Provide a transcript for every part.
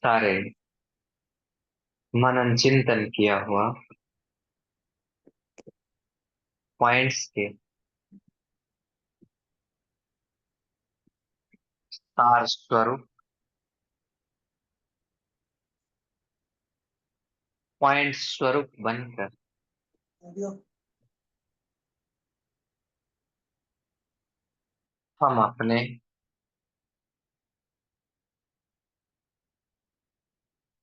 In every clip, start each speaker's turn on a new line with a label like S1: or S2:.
S1: सारे मनन चिंतन किया हुआ पॉइंट्स के सार स्वरूप पॉइंट स्वरूप बनकर हम अपने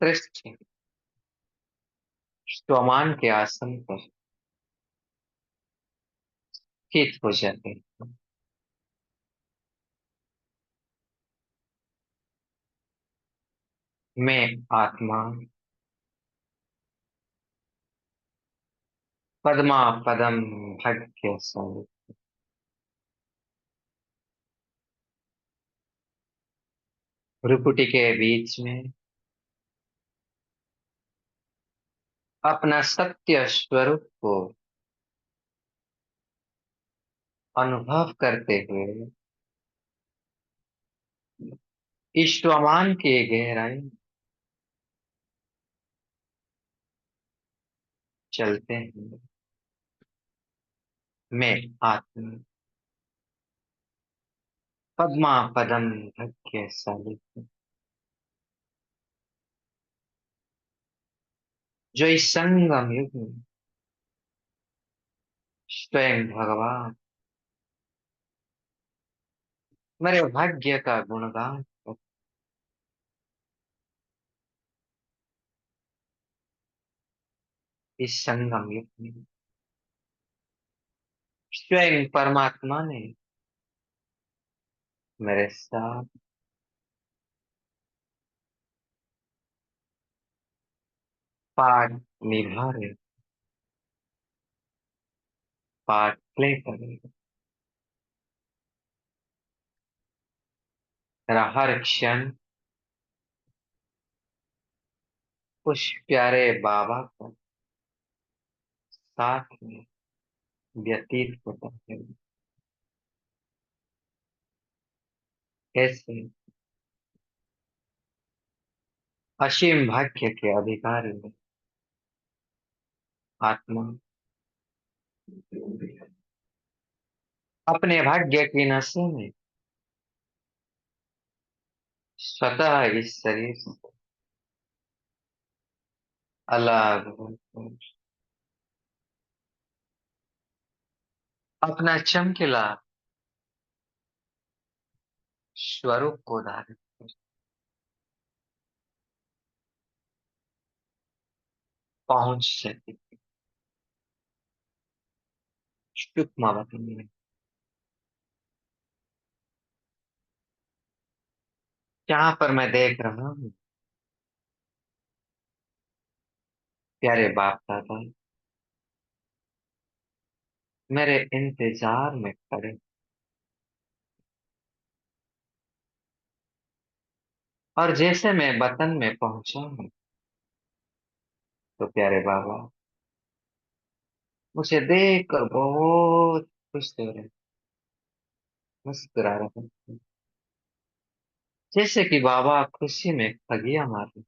S1: श्रेष्ठ स्वमान के आसन पर स्थित हो जाते हैं। मैं आत्मा पद्मा पदम भग्य स्वरूप भ्रुकुटी के बीच में अपना सत्य स्वरूप को अनुभव करते हुए ईश्वमान की गहराई में चलते हैं। मैं आत्मा पद्मा पदम भग्य स्वरूप जो इस संगम युग में स्वयं भगवान मेरे भाग्य का गुणगान कर इस संगम युग में स्वयं परमात्मा ने मेरे साथ पार्ट निभा रहे पार्ट प्ले कर रहे मेरा हर क्षण उस प्यारे बाबा को साथ में व्यतीत होता है। ऐसे असीम भाग्य के अधिकारी में आत्मा अपने भाग्य की नसों में स्वतः इस शरीर से अलग होकर अपना चमकीला स्वरूप को धारण कर पहुंच सके सूक्ष्म वतन में जहां पर मैं देख रहा हूँ प्यारे बाप दादा मेरे इंतजार में खड़े और जैसे मैं वतन में पहुंचा हूँ तो प्यारे बाबा मुझे देखकर बहुत खुश हो रहे मुस्कुरा रहे हैं जैसे कि बाबा खुशी में ठगिया मारे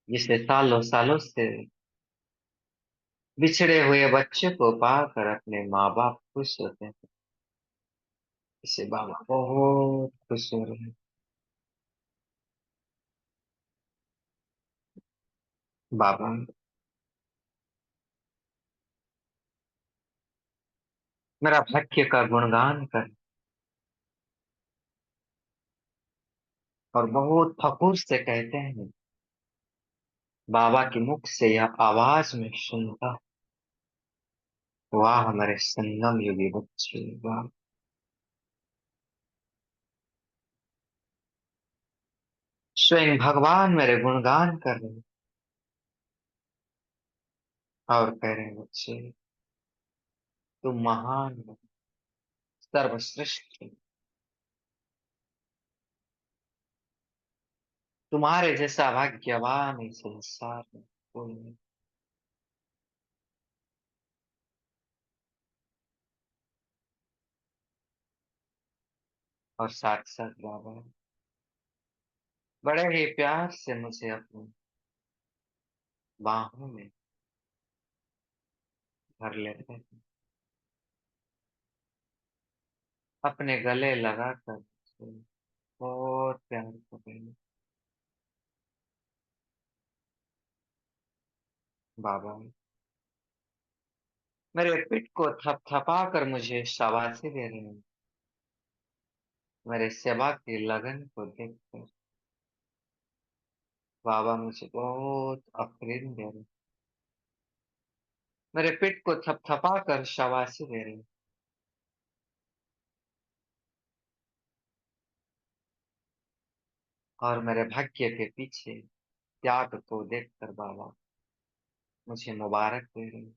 S1: जिसे सालों सालों से बिछड़े हुए बच्चे को पाकर अपने माँ बाप खुश होते हैं इसे बाबा बहुत खुश हो रहे हैं। बाबा मेरा भाग्य का गुणगान कर और बहुत फखुर से कहते हैं बाबा के मुख से यह आवाज में सुनता वाह हमारे संगम युगी बच्चे वाह स्वयं भगवान मेरे गुणगान कर रहे हैं और कह रहे हैं बच्चे तुम महान हो सर्वश्रेष्ठ हो। तुम्हारे जैसा भाग्यवान इस संसार में कोई नहीं। और साथ साथ बाबा बड़े ही प्यार से मुझे अपनी बाहों में भर लेते हैं, अपने गले लगाकर मुझे बहुत प्यार करते हैं। बाबा मेरे पीठ को थपथपा कर मुझे शाबाशी दे रहे हैं, मेरे सेवा की लगन को देखकर बाबा मुझे बहुत अफरीन दे रहे हैं, मेरे पीठ को थपथपा कर शाबाशी दे रहे हैं। और मेरे भाग्य के पीछे त्याग को देखकर बाबा मुझे मुबारक दे रहे हैं,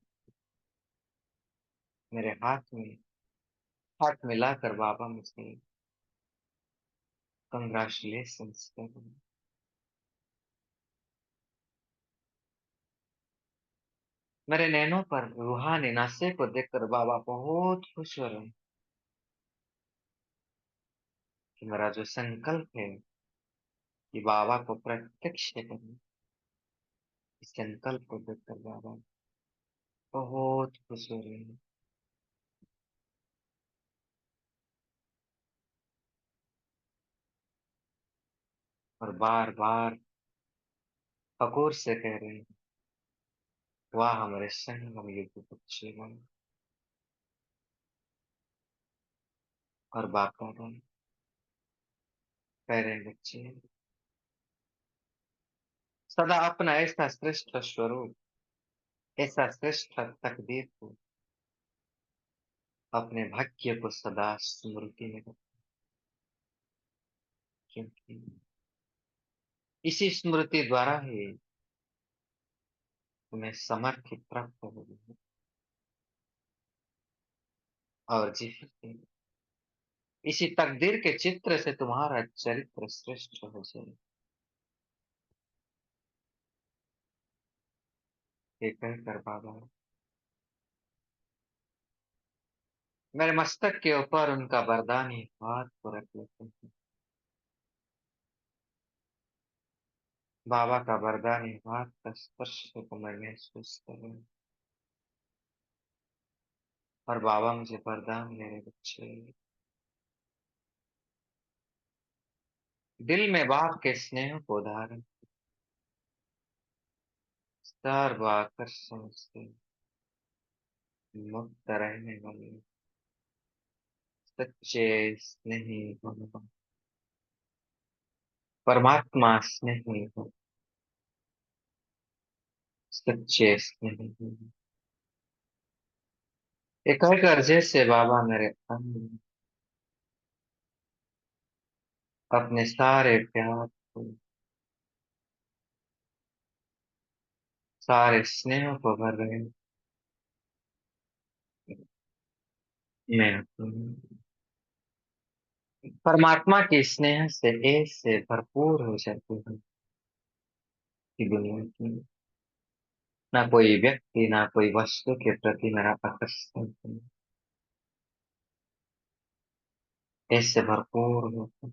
S1: मेरे हाथ मिलाकर बाबा मुझे कंग्रेचुलेशंस कर रहे हैं। मेरे नैनों पर रूहानी नशे को देखकर बाबा बहुत खुश हो रहे हैं कि मेरा जो संकल्प है कि बाबा को प्रत्यक्ष करना, इस संकल्प को देखकर बाबा बहुत खुश हो रहे हैं। और बार बार फकोर से कह रहे हैं, वाह हमारे संगम युग बच्चे बन। और बाबा बन कह रहे हैं, बच्चे सदा अपना ऐसा श्रेष्ठ स्वरूप, ऐसा श्रेष्ठ तकदीर को, अपने भाग्य को सदा स्मृति में रखो, क्योंकि इसी स्मृति द्वारा ही तुम्हें समर्थ प्राप्त होगी। और जिस इसी तकदीर के चित्र से तुम्हारा चरित्र श्रेष्ठ हो जाए, ये कहकर बाबा मेरे मस्तक के ऊपर उनका वरदानी हाथ को रख लेते हैं। बाबा का वरदानी हाथ का स्पर्श को मैं महसूस कर रहा हूं। और बाबा मुझे वरदान मेरे बच्चे, दिल में बाप के स्नेह को धारण, सर्व आकर्षण से मुक्त रहने वाले सच्चे स्नेही भगवान, परमात्मा स्नेही हो, सच्चे स्नेही हो। ये कहकर जैसे बाबा मेरे अंदर अपने सारे प्यार को, सारे स्नेह को भर रहे हैं, मैं परमात्मा के स्नेह से ऐसे भरपूर हो जाती हूँ कि दुनिया की ना कोई व्यक्ति ना कोई वस्तु के प्रति मेरा आकर्षण नहीं, ऐसे भरपूर होता,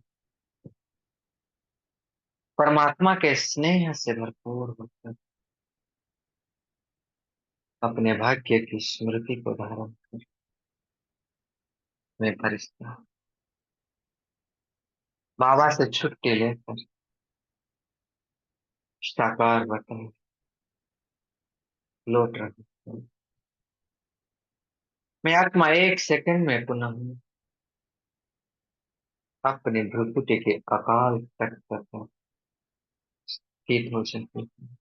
S1: परमात्मा के स्नेह से भरपूर होकर अपने भाग्य की स्मृति को धारण कर मैं फरिश्ता बाबा से छुट्टी लेकर साकार वतन लौट रहा हूँ। मैं आत्मा एक सेकंड में पुनः अपने भ्रुकुटी के अकाल तक तक स्थित हो सकती हूँ।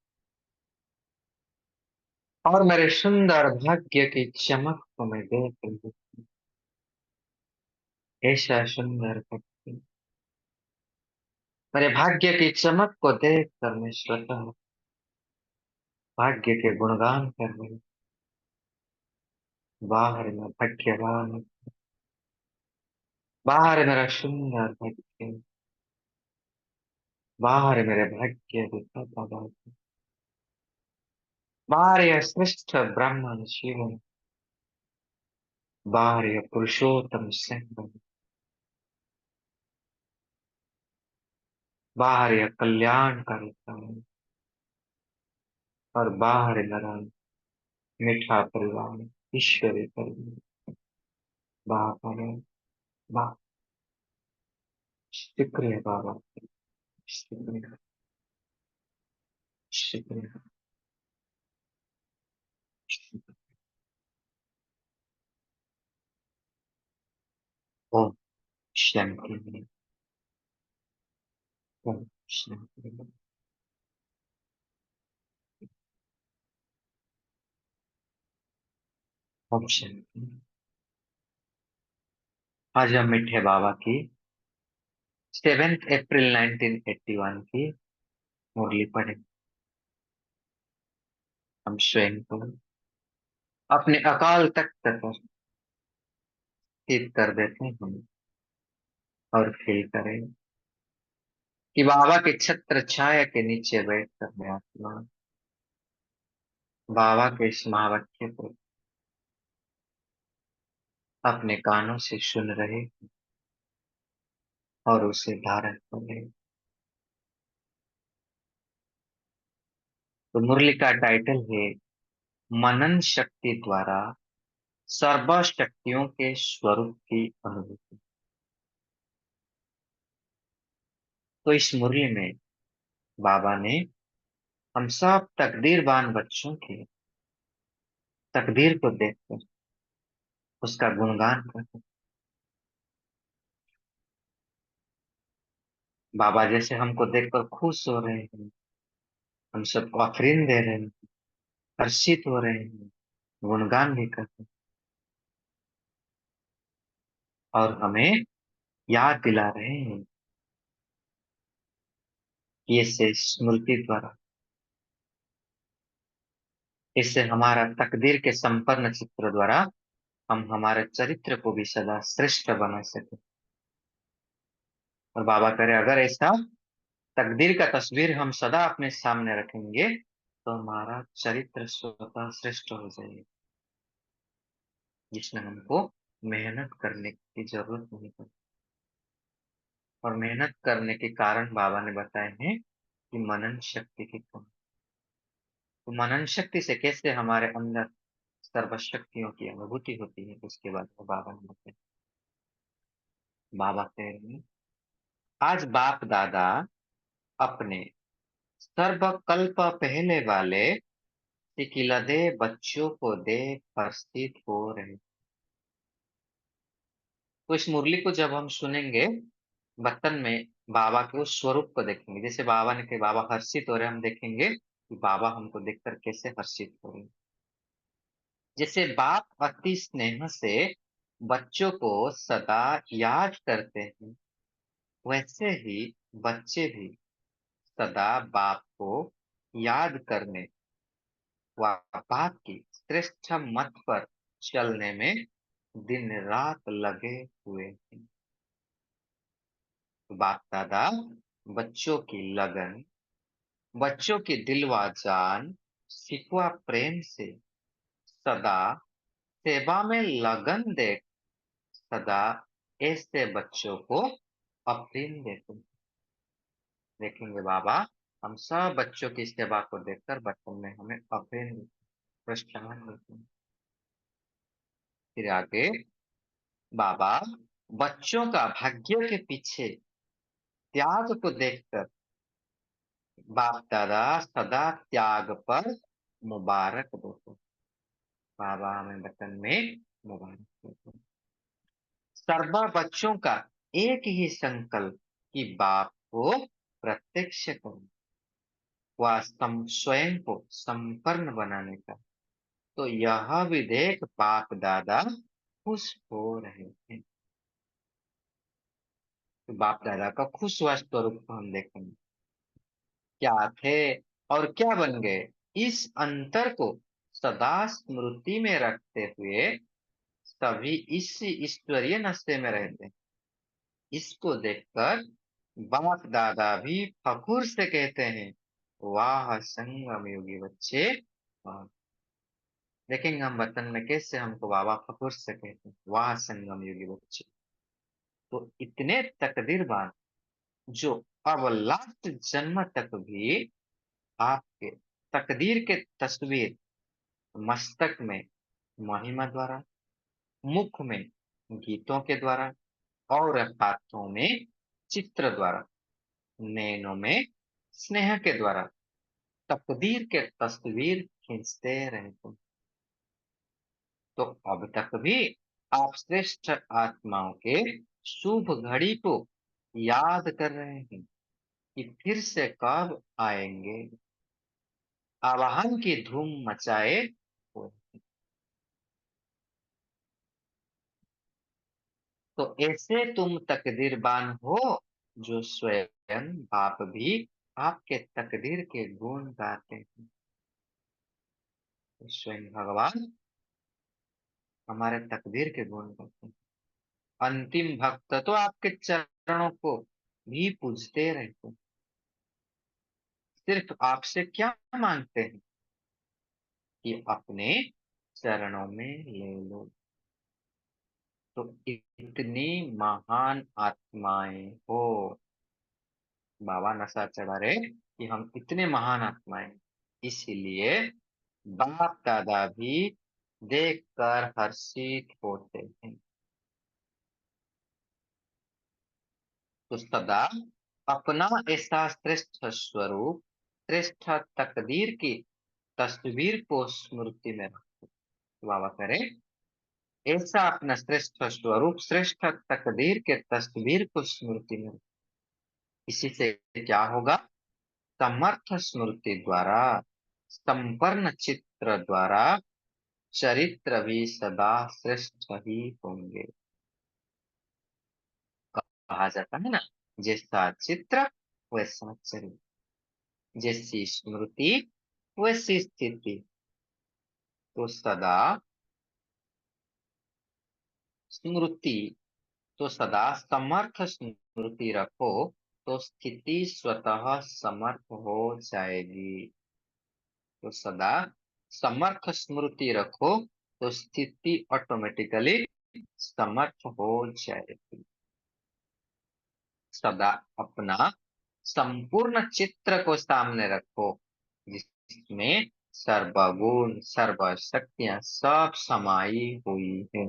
S1: और मेरे सुंदर भाग्य की चमक को मैं देख रही हूँ, ऐसा सुंदर भक्ति मेरे भाग्य की चमक को देख कर मैं स्वतः भाग्य के गुणगान कर रही हूँ। बाहर में भाग्यवान हूँ, बाहर मेरा सुंदर भाग्य, बाहर मेरे भाग्य विधाता बाबा, बाहर यह श्रेष्ठ ब्राह्मण जीवन, बाहर यह पुरुषोत्तम संगम, बाहर यह कल्याणकारी काम और बाहर नारायण मीठा परिवार ईश्वरी परिवार बाबा ने बा शुक्रिया बाबा शुक्रिया शुक्रिया शुक्रिया। ओम शांति ओम शांति ओम शांति। आज हम मीठे बाबा की 7 अप्रैल 1981 की मुरली पढ़े। हम स्वयं को अपने अकाल तख्त पर स्थित कर देते हैं और फील करें कि बाबा के छत्र छाया के नीचे बैठ कर मैं आत्मा बाबा के इस महावाक्य को अपने कानों से सुन रहे और उसे धारण कर रहे। तो मुरली का टाइटल है मनन शक्ति द्वारा सर्व शक्तियों के स्वरूप की अनुभूति। तो इस मुरली में बाबा ने हम सब तकदीरवान बच्चों की तकदीर को देखकर उसका गुणगान करते। बाबा जैसे हमको देखकर खुश हो रहे हैं, हम सबको आफरीन दे रहे हैं, हर्षित हो रहे हैं, गुणगान भी करते हैं और हमें याद दिला रहे हैं कि इससे स्मृति द्वारा इससे हमारा तकदीर के संपन्न चित्र द्वारा हम हमारे चरित्र को भी सदा श्रेष्ठ बना सके। और बाबा करे अगर ऐसा तकदीर का तस्वीर हम सदा अपने सामने रखेंगे तो हमारा चरित्र स्वतः श्रेष्ठ हो जाएगा, जिसमें हमको मेहनत करने की जरूरत नहीं पड़ती। और मेहनत करने के कारण बाबा ने बताए हैं कि मनन शक्ति की कमी। तो मनन शक्ति से कैसे हमारे अंदर सर्वशक्तियों की अनुभूति होती है, उसके बाद में बाबा ने बताया। बाबा कह रहे हैं आज बाप दादा अपने सर्वकल्प पहले वाले सिकिलदे बच्चों को देख हर्षित हो रहे। तो इस मुरली को जब हम सुनेंगे बर्तन में बाबा के उस स्वरूप को देखेंगे, जैसे बाबा ने कहा बाबा हर्षित हो रहे, हम देखेंगे कि बाबा हमको देखकर कैसे हर्षित हो रहे हैं। जैसे बाप अति स्नेह से बच्चों को सदा याद करते हैं, वैसे ही बच्चे भी सदा बाप को याद करने व बाप की श्रेष्ठ मत पर चलने में दिन रात लगे हुए हैं। बाप दादा बच्चों की लगन, बच्चों की दिलवा जान, सिकवा प्रेम से सदा सेवा में लगन देख सदा ऐसे बच्चों को अफरीन देते हैं। देखेंगे बाबा हम सब बच्चों की सेवा को देखकर बचपन में हमें अफरीन प्रोत्साहन देते हैं। फिर आगे बाबा बच्चों का भाग्य के पीछे त्याग को देखकर बाप दादा सदा त्याग पर मुबारक देते हैं। बाबा हमें वतन में मुबारक देते हैं। सर्व बच्चों का एक ही संकल्प कि बाप को प्रत्यक्ष करें व स्वयं को संपन्न बनाने का। तो यह भी देख बाप दादा खुश हो रहे हैं। तो बाप दादा का खुश हुआ स्वरूप को हम देखेंगे, क्या थे और क्या बन गए। इस अंतर को सदा स्मृति में रखते हुए सभी इस ईश्वरीय नशे में रहते हैं। इसको देखकर बाप दादा भी फखुर से कहते हैं वाह संगम योगी बच्चे वाह। देखेंगे हम वतन में कैसे हमको बाबा फखुर से कहते हैं वाह संगम योगी बच्चे। तो इतने तकदीरवान जो अब लास्ट जन्म तक भी आपके तकदीर के तस्वीर मस्तक में महिमा द्वारा, मुख में गीतों के द्वारा, और हाथों में चित्र द्वारा, नैनों में स्नेह के द्वारा तकदीर के तस्वीर खींचते रहते हैं। तो अब तक भी आप श्रेष्ठ आत्माओं के शुभ घड़ी को याद कर रहे हैं कि फिर से कब आएंगे, आवाहन की धूम मचाए हुए। तो ऐसे तुम तकदीरबान हो जो स्वयं बाप भी आपके तकदीर के गुण गाते हैं। स्वयं भगवान हमारे तकदीर के गुण गाते हैं। अंतिम भक्त तो आपके चरणों को भी पूजते रहते हैं। सिर्फ आपसे क्या मांगते हैं कि अपने चरणों में ले लो। तो इतनी महान आत्माएं हो, बाबा नशा चढ़ा रहे कि हम इतने महान आत्माएं, इसीलिए बाप दादा भी देखकर हर्षित होते हैं। तो सदा अपना ऐसा श्रेष्ठ स्वरूप, श्रेष्ठ तकदीर की तस्वीर को स्मृति में रखो। बाबा करे ऐसा अपना श्रेष्ठ स्वरूप, श्रेष्ठ तकदीर के तस्वीर को स्मृति में रखो। इसी से क्या होगा? समर्थ स्मृति द्वारा, संपन्न चित्र द्वारा चरित्र भी सदा श्रेष्ठ ही होंगे। कहा जाता है ना, जैसा चित्र वैसा चरित्र, जैसी स्मृति वैसी स्थिति। तो सदा स्मृति, तो सदा समर्थ स्मृति रखो तो स्थिति स्वतः समर्थ हो जाएगी। तो सदा समर्थ स्मृति रखो तो स्थिति ऑटोमेटिकली समर्थ हो जाएगी। सदा अपना संपूर्ण चित्र को सामने रखो जिसमें सर्वगुण सर्व शक्तियां सब समाई हुई है।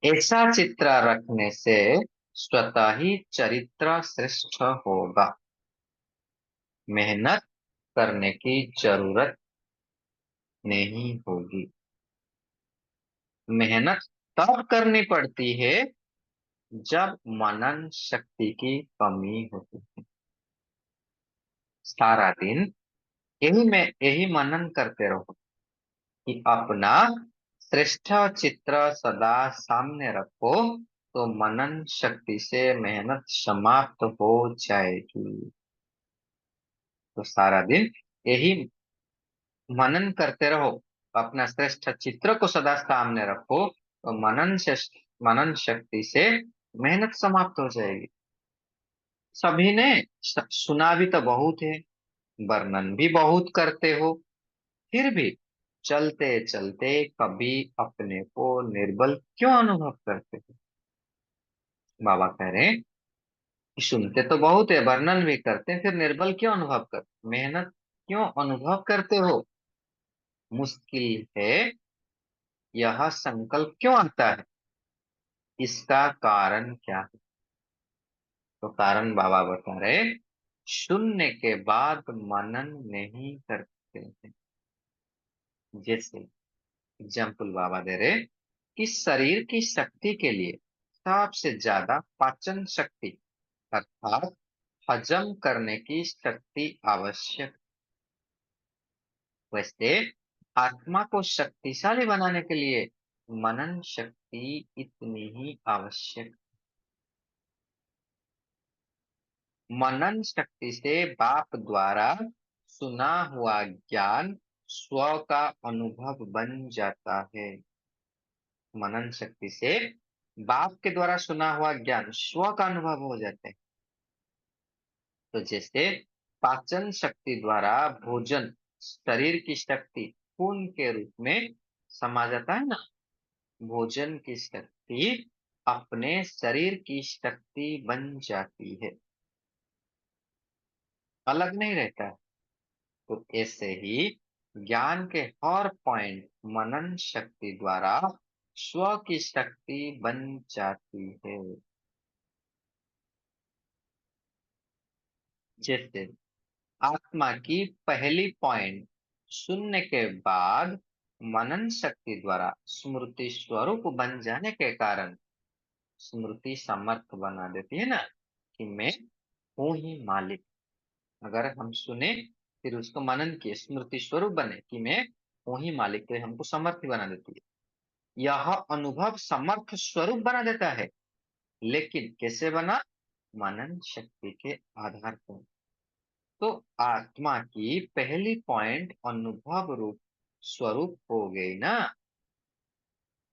S1: ऐसा चित्र रखने से स्वतः ही चरित्र श्रेष्ठ होगा। मेहनत करने की जरूरत नहीं होगी। मेहनत तब करनी पड़ती है जब मनन शक्ति की कमी होती है। सारा दिन यही मनन करते रहो कि अपना श्रेष्ठ चित्र सदा सामने रखो तो मनन शक्ति से मेहनत समाप्त हो जाएगी। तो सारा दिन यही मनन करते रहो, अपना श्रेष्ठ चित्र को सदा सामने रखो तो मनन शक्ति से मेहनत समाप्त हो जाएगी। सभी ने सुना भी तो बहुत है, वर्णन भी बहुत करते हो, फिर भी चलते चलते कभी अपने को निर्बल क्यों अनुभव करते हो? बाबा कह रहे हैं कि सुनते तो बहुत है, वर्णन भी करते हैं, फिर निर्बल क्यों अनुभव करते, मेहनत क्यों अनुभव करते हो? मुश्किल है, यह संकल्प क्यों आता है? इसका कारण क्या है? तो कारण बाबा बता रहे, सुनने के बाद मनन नहीं करते हैं। जैसे एग्जाम्पल बाबा दे रहे कि शरीर की शक्ति के लिए सबसे ज्यादा पाचन शक्ति अर्थात हजम करने की शक्ति आवश्यक। वैसे आत्मा को शक्तिशाली बनाने के लिए मनन शक्ति इतनी ही आवश्यक। मनन शक्ति से बाप द्वारा सुना हुआ ज्ञान स्व का अनुभव बन जाता है। मनन शक्ति से बाप के द्वारा सुना हुआ ज्ञान स्व का अनुभव हो जाता है। तो जैसे पाचन शक्ति द्वारा भोजन शरीर की शक्ति खून के रूप में समा जाता है ना, भोजन की शक्ति अपने शरीर की शक्ति बन जाती है, अलग नहीं रहता है। तो ऐसे ही ज्ञान के हर पॉइंट मनन शक्ति द्वारा स्व की शक्ति बन जाती है। जैसे आत्मा की पहली पॉइंट सुनने के बाद मनन शक्ति द्वारा स्मृति स्वरूप बन जाने के कारण स्मृति समर्थ बना देती है ना, कि मैं हूं ही मालिक। अगर हम सुने फिर उसको मनन किए, स्मृति स्वरूप बने कि मैं हूं ही मालिक, तो ये हमको समर्थ बना देती है। यह अनुभव समर्थ स्वरूप बना देता है, लेकिन कैसे बना? मनन शक्ति के आधार पर। तो आत्मा की पहली पॉइंट अनुभव रूप स्वरूप हो गई ना।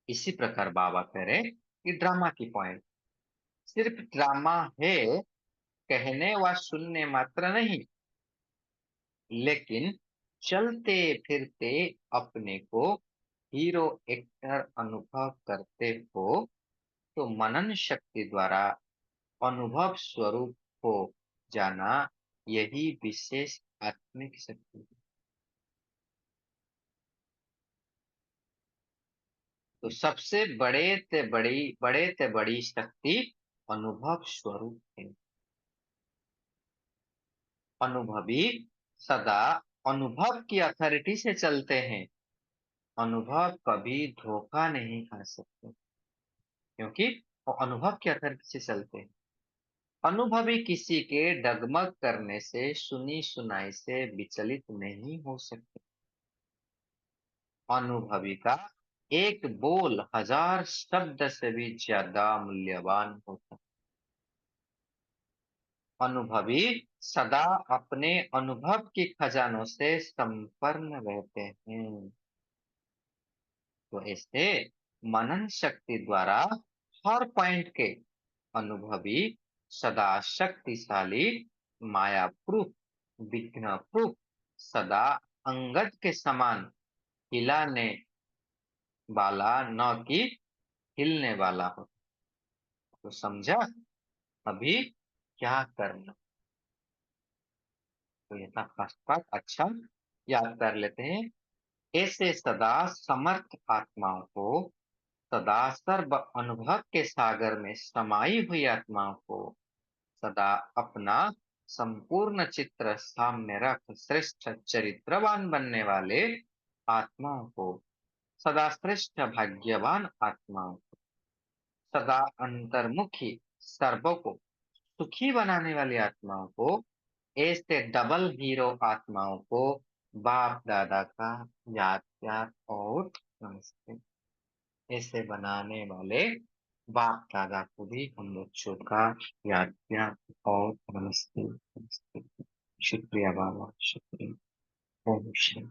S1: इसी प्रकार बाबा कह रहे कि ड्रामा की पॉइंट सिर्फ ड्रामा है, कहने व सुनने मात्र नहीं, लेकिन चलते फिरते अपने को हीरो एक्टर अनुभव करते हो, तो मनन शक्ति द्वारा अनुभव स्वरूप हो जाना, यही विशेष आत्मिक शक्ति है। तो सबसे बड़े ते बड़ी शक्ति अनुभव स्वरूप है। अनुभवी सदा अनुभव की अथॉरिटी से चलते हैं। अनुभव कभी धोखा नहीं खा सकते, क्योंकि वो अनुभव के अथॉरिटी से चलते हैं। अनुभवी किसी के डगमग करने से, सुनी सुनाई से विचलित नहीं हो सकते। अनुभवी का एक बोल हजार शब्द से भी ज्यादा मूल्यवान होता है। अनुभवी सदा अपने अनुभव के खजानों से संपन्न रहते हैं। तो ऐसे मनन शक्ति द्वारा हर पॉइंट के अनुभवी सदा शक्तिशाली, माया प्रूफ, विघ्न प्रूफ, सदा अंगद के समान हिलाने वाला, न कि हिलने वाला हो। तो समझा अभी क्या करना? तो ये था फर्स्ट पार्ट। अच्छा, याद कर लेते हैं। ऐसे सदा समर्थ आत्माओं को, सदा सर्व अनुभव के सागर में समाई हुई आत्माओं को, सदा अपना संपूर्ण चित्र सामने रख श्रेष्ठ चरित्रवान बनने वाले आत्माओं को, सदा श्रेष्ठ भाग्यवान आत्माओं को, सदा अंतर्मुखी सर्वों को सुखी बनाने वाली आत्माओं को, ऐसे डबल हीरो आत्माओं को बाप दादा का याद प्यार और नमस्ते। ऐसे बनाने वाले बाप दादा को भी हम बच्चों का याद प्यार और नमस्ते नमस्ते। शुक्रिया बाबा, शुक्रिया। ओम शांति।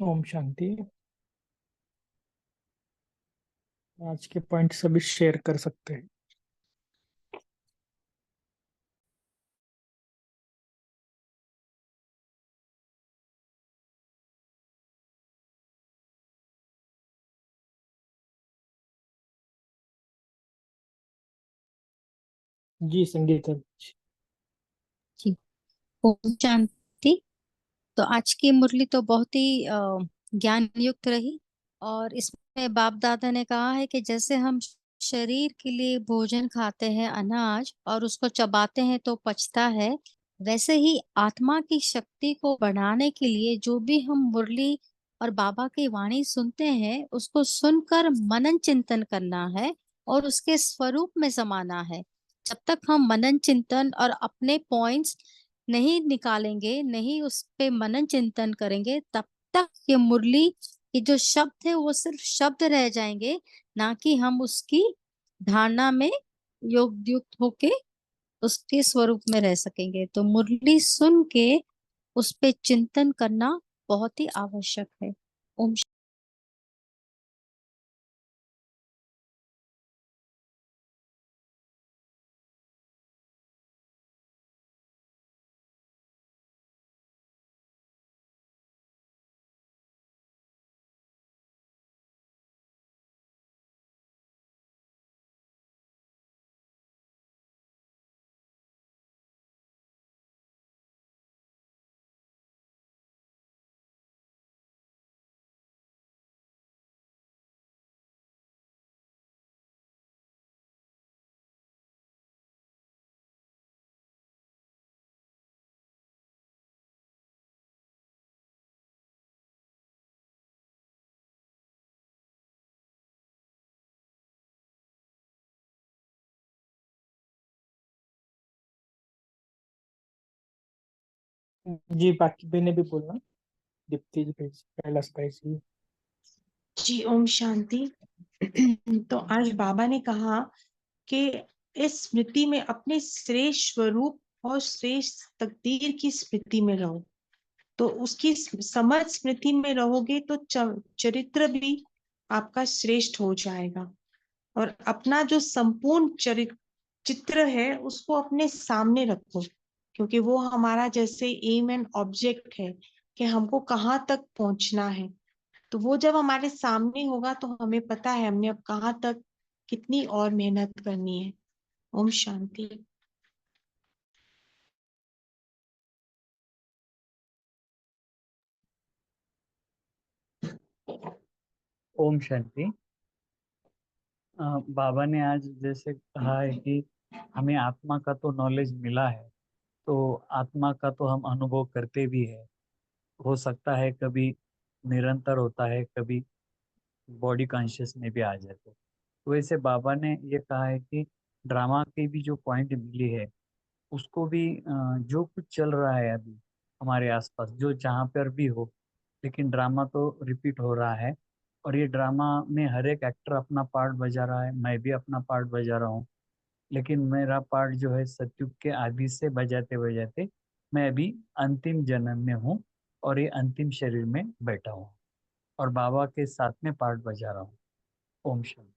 S2: ओम शांति। आज के पॉइंट सभी शेयर कर सकते हैं। जी संगीता जी।
S3: जी। ओम शांति। तो आज की मुरली तो बहुत ही ज्ञान युक्त रही। और इसमें बाप दादा ने कहा है कि जैसे हम शरीर के लिए भोजन खाते हैं अनाज और उसको चबाते हैं तो पचता है, वैसे ही आत्मा की शक्ति को बढ़ाने के लिए जो भी हम मुरली और बाबा की वाणी सुनते हैं उसको सुनकर मनन चिंतन करना है और उसके स्वरूप में समाना है। जब तक हम मनन चिंतन और अपने पॉइंट्स नहीं निकालेंगे, नहीं उस पे मनन चिंतन करेंगे, तब तक ये मुरली के जो शब्द है वो सिर्फ शब्द रह जाएंगे, ना कि हम उसकी धारणा में योग युक्त होके उसके स्वरूप में रह सकेंगे। तो मुरली सुन के उस पे चिंतन करना बहुत ही आवश्यक है। ओम
S2: जी बाकी भी ने भी बोलना। दीप्ति जी कैलाश भाई जी।
S4: जी ओम शांति। तो आज बाबा ने कहा कि इस स्मृति में अपने श्रेष्ठ स्वरूप और श्रेष्ठ तकदीर की स्मृति में रहो। तो उसकी समझ स्मृति में रहोगे तो चरित्र भी आपका श्रेष्ठ हो जाएगा। और अपना जो संपूर्ण चित्र है उसको अपने सामने रखो, क्योंकि वो हमारा जैसे एम एंड ऑब्जेक्ट है कि हमको कहाँ तक पहुंचना है। तो वो जब हमारे सामने होगा तो हमें पता है हमने अब कहाँ तक कितनी और मेहनत करनी है। ओम शांति।
S5: ओम शांति। बाबा ने आज जैसे कहा है कि हमें आत्मा का तो नॉलेज मिला है, तो आत्मा का तो हम अनुभव करते भी है। हो सकता है कभी निरंतर होता है, कभी बॉडी कॉन्शियस में भी आ जाते। तो वैसे बाबा ने ये कहा है कि ड्रामा की भी जो पॉइंट मिली है उसको भी जो कुछ चल रहा है अभी हमारे आसपास, जो जहाँ पर भी हो, लेकिन ड्रामा तो रिपीट हो रहा है। और ये ड्रामा में हर एक एक्टर अपना पार्ट बजा रहा है, मैं भी अपना पार्ट बजा रहा हूँ। लेकिन मेरा पार्ट जो है सतयुग के आदि से बजाते बजाते मैं अभी अंतिम जन्म में हूँ और ये अंतिम शरीर में बैठा हूँ और बाबा के साथ में पार्ट बजा रहा हूँ। ओम शांति।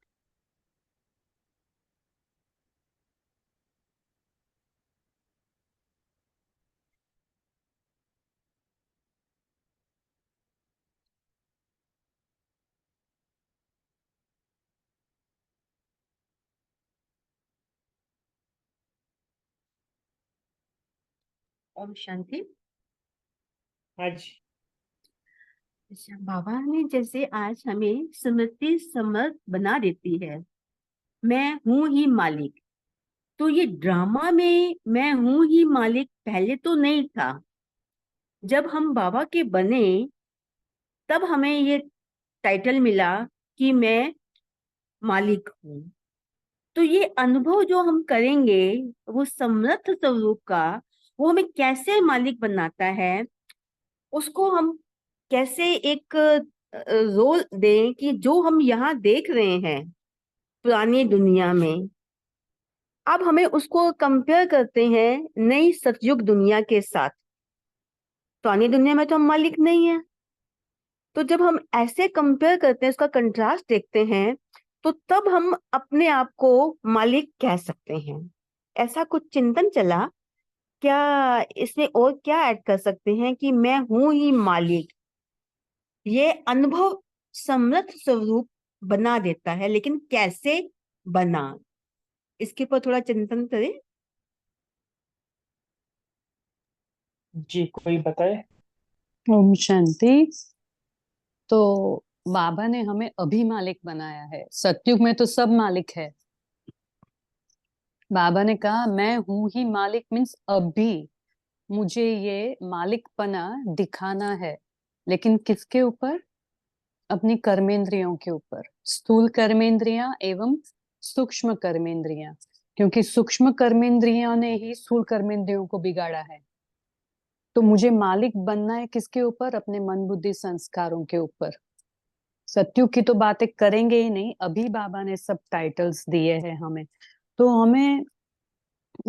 S6: ओम शांति।
S2: आज
S6: अच्छा, बाबा ने जैसे आज हमें स्मृति समर्थ बना देती है, मैं हूं ही मालिक। तो ये ड्रामा में मैं हूं ही मालिक पहले तो नहीं था। जब हम बाबा के बने तब हमें ये टाइटल मिला कि मैं मालिक हूँ। तो ये अनुभव जो हम करेंगे वो समर्थ स्वरूप का, वो हमें कैसे मालिक बनाता है, उसको हम कैसे एक रोल दें कि जो हम यहाँ देख रहे हैं पुरानी दुनिया में, अब हमें उसको कंपेयर करते हैं नई सतयुग दुनिया के साथ। पुरानी दुनिया में तो हम मालिक नहीं है। तो जब हम ऐसे कंपेयर करते हैं, उसका कंट्रास्ट देखते हैं, तो तब हम अपने आप को मालिक कह सकते हैं। ऐसा कुछ चिंतन चला। क्या इसमें और क्या ऐड कर सकते हैं कि मैं हूं ही मालिक? ये अनुभव समृद्ध स्वरूप बना देता है, लेकिन कैसे बना, इसके ऊपर थोड़ा चिंतन करें।
S2: जी कोई बताए।
S7: ओम शांति। तो बाबा ने हमें अभी मालिक बनाया है। सतयुग में तो सब मालिक है। बाबा ने कहा मैं हूं ही मालिक, मीन्स अभी मुझे ये मालिकपना दिखाना है। लेकिन किसके ऊपर? अपनी कर्मेंद्रियों के ऊपर। स्थूल कर्मेंद्रियां एवं सूक्ष्म कर्मेंद्रियां, क्योंकि सूक्ष्म कर्मेंद्रियां ने ही स्थूल कर्मेंद्रियों को बिगाड़ा है। तो मुझे मालिक बनना है किसके ऊपर? अपने मन बुद्धि संस्कारों के ऊपर। सत्युग की तो बातें करेंगे ही नहीं, अभी बाबा ने सब टाइटल्स दिए हैं हमें। तो हमें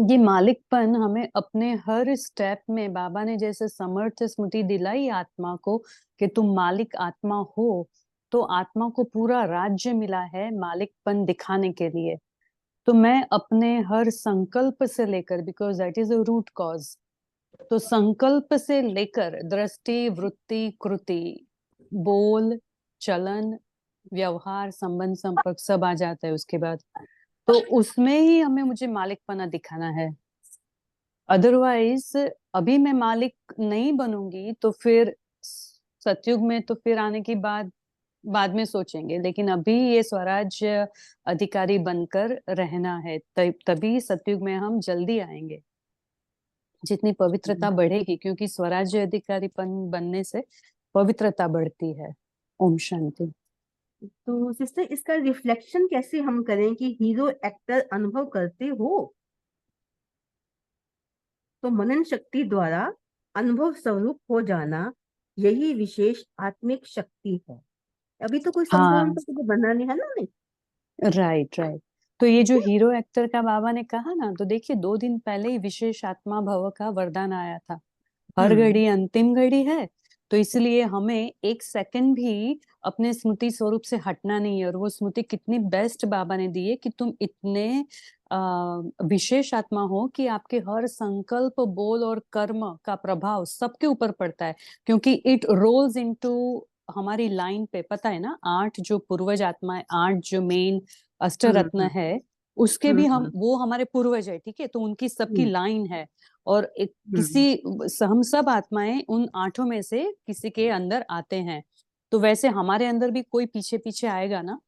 S7: ये मालिकपन हमें अपने हर स्टेप में, बाबा ने जैसे समर्थ स्मृति दिलाई आत्मा को कि तुम मालिक आत्मा हो, तो आत्मा को पूरा राज्य मिला है मालिकपन दिखाने के लिए। तो मैं अपने हर संकल्प से लेकर, because that is a root cause, तो संकल्प से लेकर दृष्टि, वृत्ति, कृति, बोल, चलन, व्यवहार, संबंध, संपर्क सब आ जाता है उसके बाद। तो उसमें ही हमें मुझे मालिकपना दिखाना है। अदरवाइज अभी मैं मालिक नहीं बनूंगी तो फिर सतयुग में तो फिर आने की बाद में सोचेंगे, लेकिन अभी ये स्वराज्य अधिकारी बनकर रहना है, तभी सतयुग में हम जल्दी आएंगे। जितनी पवित्रता बढ़ेगी, क्योंकि स्वराज्य अधिकारीपन बनने से पवित्रता बढ़ती है। ओम शांति।
S6: तो सिस्टर इसका रिफ्लेक्शन कैसे हम करें कि हीरो एक्टर अनुभव करते हो? तो मनन शक्ति द्वारा अनुभव स्वरूप हो जाना, यही विशेष आत्मिक शक्ति है। अभी तो कोई संपूर्ण
S7: हाँ,
S6: तो कुछ बना नहीं है ना। नहीं,
S7: राइट राइट। तो ये
S6: ठीक
S7: जो
S6: है।
S7: हीरो एक्टर का बाबा ने कहा ना, तो देखिए 2 दिन पहले ही विशेष आत्मा भव का वरदान आया था। हर घड़ी अंतिम घड़ी है, तो इसलिए हमें 1 सेकंड भी अपने स्मृति स्वरूप से हटना नहीं है। और वो स्मृति कितनी बेस्ट बाबा ने दी है कि तुम इतने विशेष आत्मा हो कि आपके हर संकल्प, बोल और कर्म का प्रभाव सबके ऊपर पड़ता है, क्योंकि इट रोल्स इनटू हमारी लाइन पे। पता है ना, 8 जो पूर्वज आत्माएं, 8 जो मेन अष्ट रत्न है, उसके भी हम, वो हमारे पूर्वज है, ठीक है, तो उनकी सबकी लाइन है। और हम सब आत्माएं उन 8 में से किसी के अंदर आते हैं। तो वैसे हमारे अंदर भी कोई पीछे पीछे आएगा ना,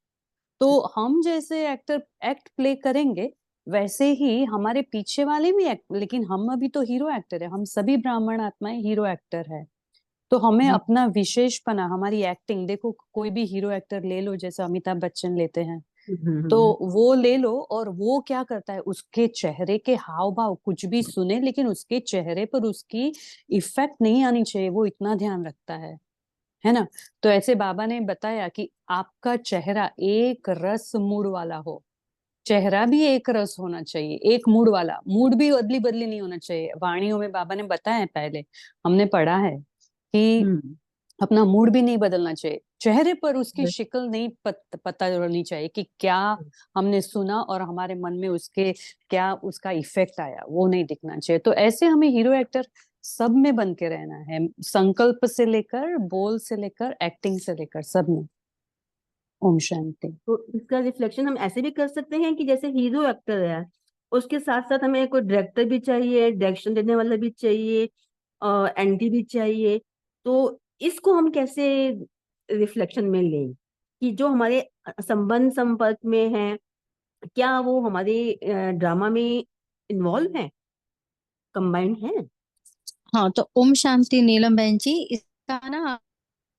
S7: तो हम जैसे एक्टर एक्ट प्ले करेंगे, वैसे ही हमारे पीछे वाले भी एक्ट। लेकिन हम अभी तो हीरो एक्टर है, हम सभी ब्राह्मण आत्माएं हीरो एक्टर है। तो हमें अपना विशेषपना, हमारी एक्टिंग, देखो कोई भी हीरो एक्टर ले लो, जैसे अमिताभ बच्चन लेते हैं, तो वो ले लो, और वो क्या करता है, उसके चेहरे के हाव भाव कुछ भी सुने, लेकिन उसके चेहरे पर उसकी इफेक्ट नहीं आनी चाहिए, वो इतना ध्यान रखता है ना। तो ऐसे बाबा ने बताया कि आपका चेहरा एक रस मूड वाला हो। चेहरा भी एक रस होना चाहिए, एक मूड वाला। मूड भी अदली बदली नहीं होना चाहिए। वाणियों में बाबा ने बताया है, पहले हमने पढ़ा है कि अपना मूड भी नहीं बदलना चाहिए। चेहरे पर उसकी शक्ल नहीं पता होनी चाहिए कि क्या हमने सुना और हमारे मन में उसके क्या उसका इफेक्ट आया, वो नहीं दिखना चाहिए। तो ऐसे हमें हीरो एक्टर सब में बन के रहना है, संकल्प से लेकर, बोल से लेकर, एक्टिंग से लेकर, सब में। ओम शांति।
S6: तो इसका रिफ्लेक्शन हम ऐसे भी कर सकते हैं कि जैसे हीरो एक्टर है, उसके साथ साथ हमें कोई डायरेक्टर भी चाहिए, डायरेक्शन देने वाला भी चाहिए, एंटी भी चाहिए। तो इसको हम कैसे रिफ्लेक्शन में लें कि जो हमारे संबंध संपर्क में है, क्या वो हमारे ड्रामा में इन्वॉल्व है, कंबाइंड है?
S3: हाँ, तो ओम शांति नीलम बहन जी। इसका ना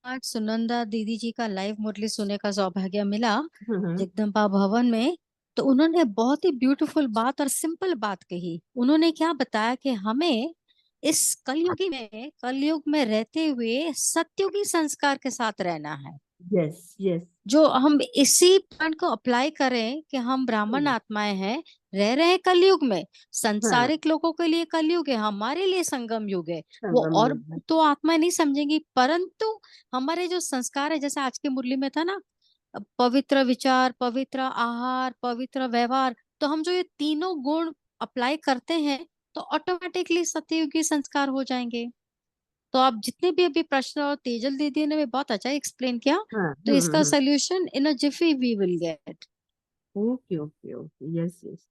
S3: आज सुनंदा दीदी जी का लाइव मुरली सुनने का सौभाग्य मिला जगदम्बा भवन में। तो उन्होंने बहुत ही ब्यूटीफुल बात और सिंपल बात कही। उन्होंने क्या बताया कि हमें इस कलयुग में रहते हुए सत्युगी संस्कार के साथ रहना है।
S6: Yes yes.
S3: जो हम इसी पॉइंट को अप्लाई करें कि हम ब्राह्मण आत्माएं हैं, रह रहे हैं कलयुग में। संसारिक लोगों के लिए कलयुग है, हमारे लिए संगम युग है। वो और तो आत्माएं नहीं समझेंगी, परंतु हमारे जो संस्कार है, जैसे आज की मुरली में था ना, पवित्र विचार, पवित्र आहार, पवित्र व्यवहार, तो हम जो ये तीनों गुण अप्लाई करते हैं तो ऑटोमेटिकली सतयुगी संस्कार हो जाएंगे। तो आप जितने भी अभी प्रश्न, और तेजल दीदी ने भी बहुत अच्छा एक्सप्लेन किया, तो इसका solution in a jiffy we will get.
S6: Okay okay okay, yes yes,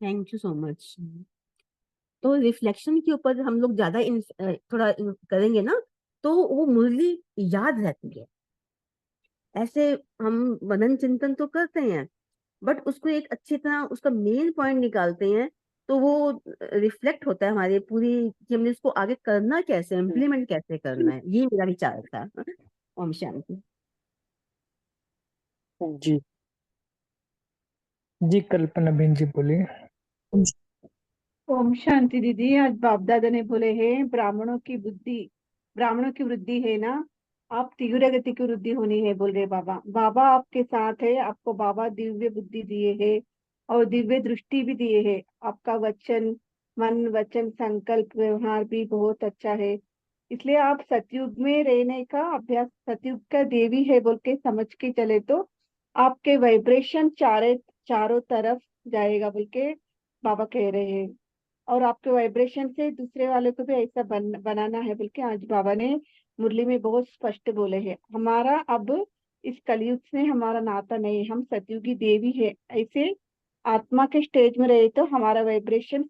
S6: thank you so much. तो रिफ्लेक्शन के ऊपर हम लोग ज्यादा थोड़ा करेंगे ना, तो वो मुरली याद रहती है। ऐसे हम मनन चिंतन तो करते हैं, बट उसको एक अच्छी तरह उसका मेन पॉइंट निकालते हैं, तो वो रिफ्लेक्ट होता है हमारे पूरी, कि हमने उसको आगे करना कैसे, इम्प्लीमेंट कैसे करना है। ये मेरा विचार था। ओम शांति।
S2: जी जी, कल्पना बहन जी बोलिए।
S8: ओम शांति दीदी। आज बाप दादा ने बोले हैं ब्राह्मणों की वृद्धि है ना, आप तीव्र गति की वृद्धि होनी है बोल रहे बाबा। बाबा आपके साथ है, आपको बाबा दिव्य बुद्धि दिए है और दिव्य दृष्टि भी दिए है। आपका वचन, मन वचन संकल्प व्यवहार भी बहुत अच्छा है, इसलिए आप सतयुग में रहने का अभ्यास, सतयुग का देवी है बोल के समझ के चले तो आपके वाइब्रेशन चारों तरफ जाएगा बोल के बाबा कह रहे हैं। और आपके वाइब्रेशन से दूसरे वाले को भी ऐसा बनाना है बोल के आज बाबा ने मुरली में बहुत स्पष्ट बोले हैं। हमारा अब इस कलयुग से हमारा नाता नहीं, हम सतयुगी देवी है। ऐसे आत्मा के स्टेज में रहे तो हमारा वाइब्रेशन,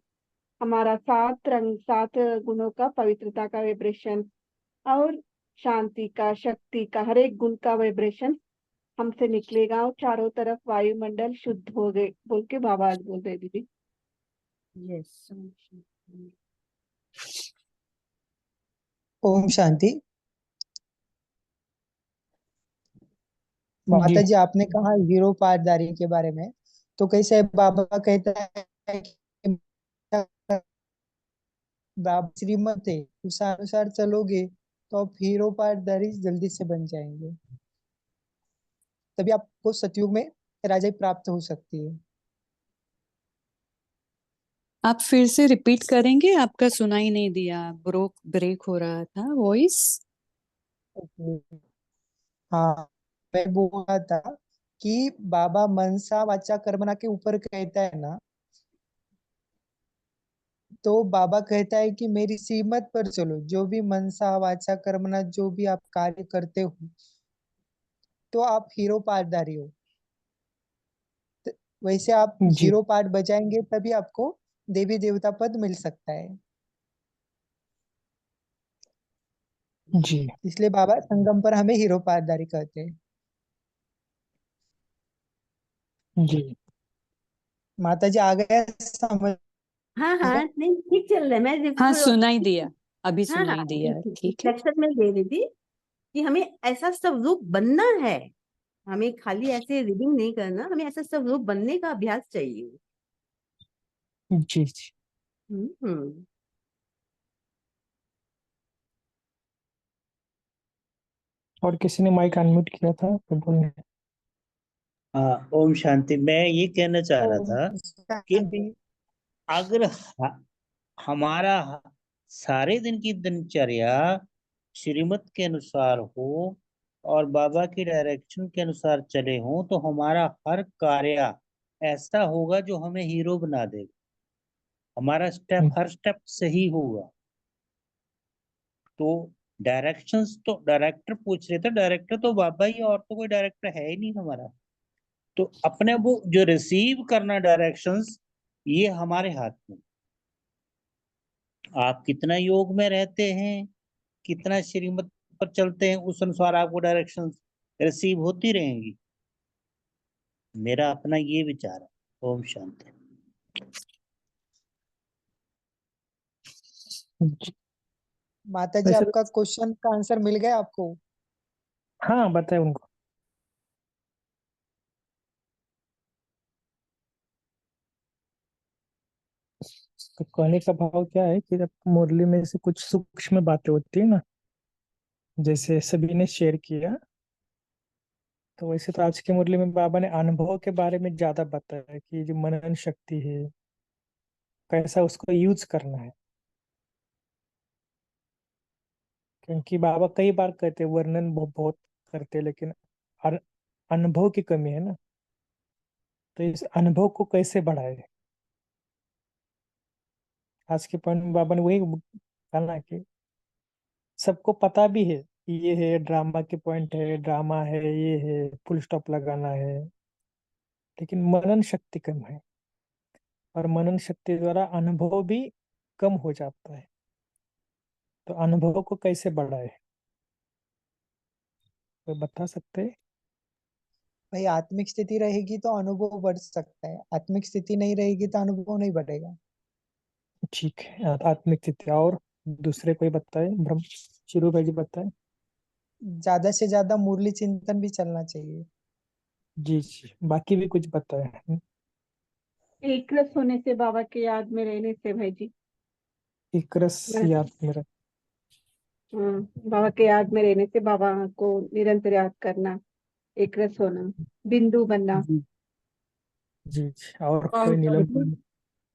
S8: हमारा 7 गुणों का, पवित्रता का वाइब्रेशन और शांति का, शक्ति का, हर एक गुण का वाइब्रेशन हमसे निकलेगा और चारों तरफ वायुमंडल शुद्ध हो गए बोल के बाबा आज बोल रहे दीदी।
S6: यस।
S9: ओम शांति।
S2: जी
S9: माता जी, आपने कहा हीरो पारदारी के बारे में, तो कैसे बाबा कहता है कि बाबा श्रीमत है, उस अनुसार चलोगे तो आप हीरो पारदारी जल्दी से बन जाएंगे, तभी आपको सतयुग में राजाई प्राप्त हो सकती है।
S7: आप फिर से रिपीट करेंगे? आपका सुनाई नहीं दिया, ब्रेक हो रहा था वॉइस।
S9: हाँ, मैं बोल रहा था कि बाबा मनसा वाचा कर्मणा के ऊपर कहता है ना, तो बाबा कहता है कि मेरी श्रीमत पर चलो, जो भी मनसा वाचा कर्मणा जो भी आप कार्य करते हो, तो आप हीरो पार्टदारी हो। तो वैसे आप
S2: जी
S9: हीरो पार्ट बजाएंगे तभी आपको देवी देवता पद मिल सकता है।
S2: जी
S9: इसलिए बाबा संगम पर हमें हीरो पार्टदारी कहते हैं।
S2: जी।
S9: माता जी, आ गया समझ
S6: हाँ
S9: में?
S6: हाँ, नहीं ठीक चल रहा है। मैं
S7: हाँ,
S6: थोड़ा,
S7: सुनाई दिया, अभी
S6: हाँ हाँ,
S7: सुनाई दिया, ठीक है।
S6: रिफ्लेक्शन में दे रही थी कि हमें ऐसा स्वरूप बनना है। हमें खाली ऐसे रीडिंग नहीं करना, हमें ऐसा स्वरूप बनने का अभ्यास चाहिए।
S2: जी जी।
S6: हम्म।
S2: और किसी ने माइक अनम्यूट किया था तो बोलने।
S10: हाँ, ओम शांति। मैं ये कहना चाह रहा
S9: ओम
S10: था कि
S9: शांति।
S10: अगर हमारा सारे दिन की दिनचर्या श्रीमत के अनुसार हो और बाबा की डायरेक्शन के अनुसार चले हों, तो हमारा हर कार्य ऐसा होगा जो हमें हीरो बना देगा। हमारा हर स्टेप सही होगा। तो डायरेक्शंस तो डायरेक्टर पूछ रहे थे, डायरेक्टर तो बाबा ही है, और तो कोई डायरेक्टर है ही नहीं हमारा। तो अपने वो जो रिसीव करना डायरेक्शंस, ये हमारे हाथ में। आप कितना योग में रहते हैं, कितना श्रीमत पर चलते हैं, उस अनुसार आपको डायरेक्शंस रिसीव होती रहेंगी। मेरा अपना ये विचार है। ओम शांति।
S2: जी।
S9: माता जी,
S2: वैसे
S9: आपका क्वेश्चन का आंसर मिल गया आपको?
S2: हाँ, बताए उनको। तो कहने का भाव क्या है कि जब मुरली में से कुछ सूक्ष्म बातें होती है ना, जैसे सभी ने शेयर किया, तो वैसे तो आज की मुरली में बाबा ने अनुभव के बारे में ज्यादा बताया कि जो मनन शक्ति है, कैसा उसको यूज करना है। क्योंकि बाबा कई बार कहते हैं, वर्णन बहुत करते हैं, लेकिन अन- अनुभव की कमी है ना। तो इस अनुभव को कैसे बढ़ाए, आज के पॉइंट में बाबा ने वही कहा ना कि सबको पता भी है कि ये है ड्रामा के पॉइंट है, ड्रामा है, ये है, फुल स्टॉप लगाना है, लेकिन मनन शक्ति कम है। और मनन शक्ति द्वारा अनुभव भी कम हो जाता है। तो अनुभव को कैसे बढ़ाए, कोई बता सकते हैं?
S9: भाई आत्मिक स्थिति रहेगी तो अनुभव बढ़ सकता है, आत्मिक स्थिति नहीं रहेगी तो अनुभव नहीं बढ़ेगा।
S2: ठीक है, आत्मिक स्थिति। और दूसरे कोई बताए, ब्रह्म शुरू भाई जी बताए।
S9: ज्यादा से ज्यादा मुरली चिंतन भी चलना चाहिए।
S2: जी जी, बाकी भी कुछ बताए।
S8: एक रस होने से, बाबा के याद में रहने से भाई जी।
S2: एक रस
S8: मैं-
S2: याद मेरा।
S8: बाबा के याद में रहने से, बाबा को निरंतर याद करना, एक रस होना, बिंदु बनना।
S2: जी जी जी। और
S11: ओम
S2: कोई नीलम?
S11: शांति।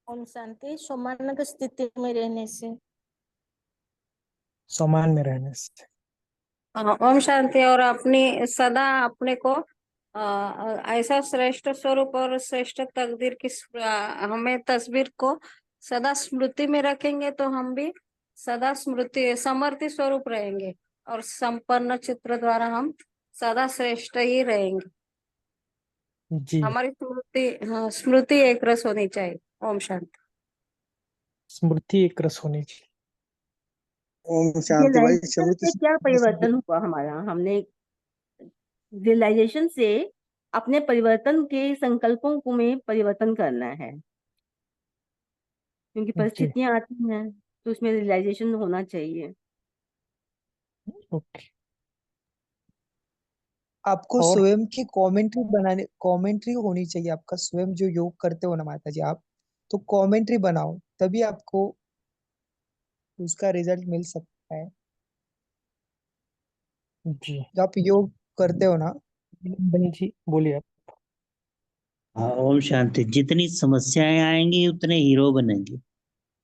S11: ओम शांति। समानक स्थिति में रहने से।
S2: समान में रहने से।
S11: ओम शांति। और अपनी सदा अपने को ऐसा श्रेष्ठ स्वरूप और श्रेष्ठ तकदीर की हमें तस्वीर को सदा स्मृति में रखेंगे तो हम भी सदा स्मृति समर्थी स्वरूप रहेंगे और संपन्न चित्र द्वारा हम सदा श्रेष्ठ ही रहेंगे।
S2: जी,
S11: हमारी स्मृति, हाँ, स्मृति एक रस होनी चाहिए। ओम शांति।
S2: स्मृति एक रस होनी चाहिए।
S10: ओम शांति भाई।
S6: रियलाइजेशन से क्या परिवर्तन हुआ हमारा? हमने रियलाइजेशन से अपने परिवर्तन के संकल्पों को में परिवर्तन करना है, क्योंकि
S2: जी,
S6: परिस्थितियां आती हैं तो उसमें रियलाइजेशन होना चाहिए।
S2: ओके।
S9: आपको
S2: और
S9: स्वयं की कमेंट्री होनी चाहिए। आपका स्वयं जो योग करते हो ना माता जी आप, तो कमेंट्री बनाओ, तभी आपको उसका रिजल्ट मिल सकता है।
S2: जी,
S9: जब आप योग करते हो ना,
S2: बनी जी बोलिए आप।
S10: हाँ ओम शांति। जितनी समस्याएं आएंगी उतने हीरो बनेंगे,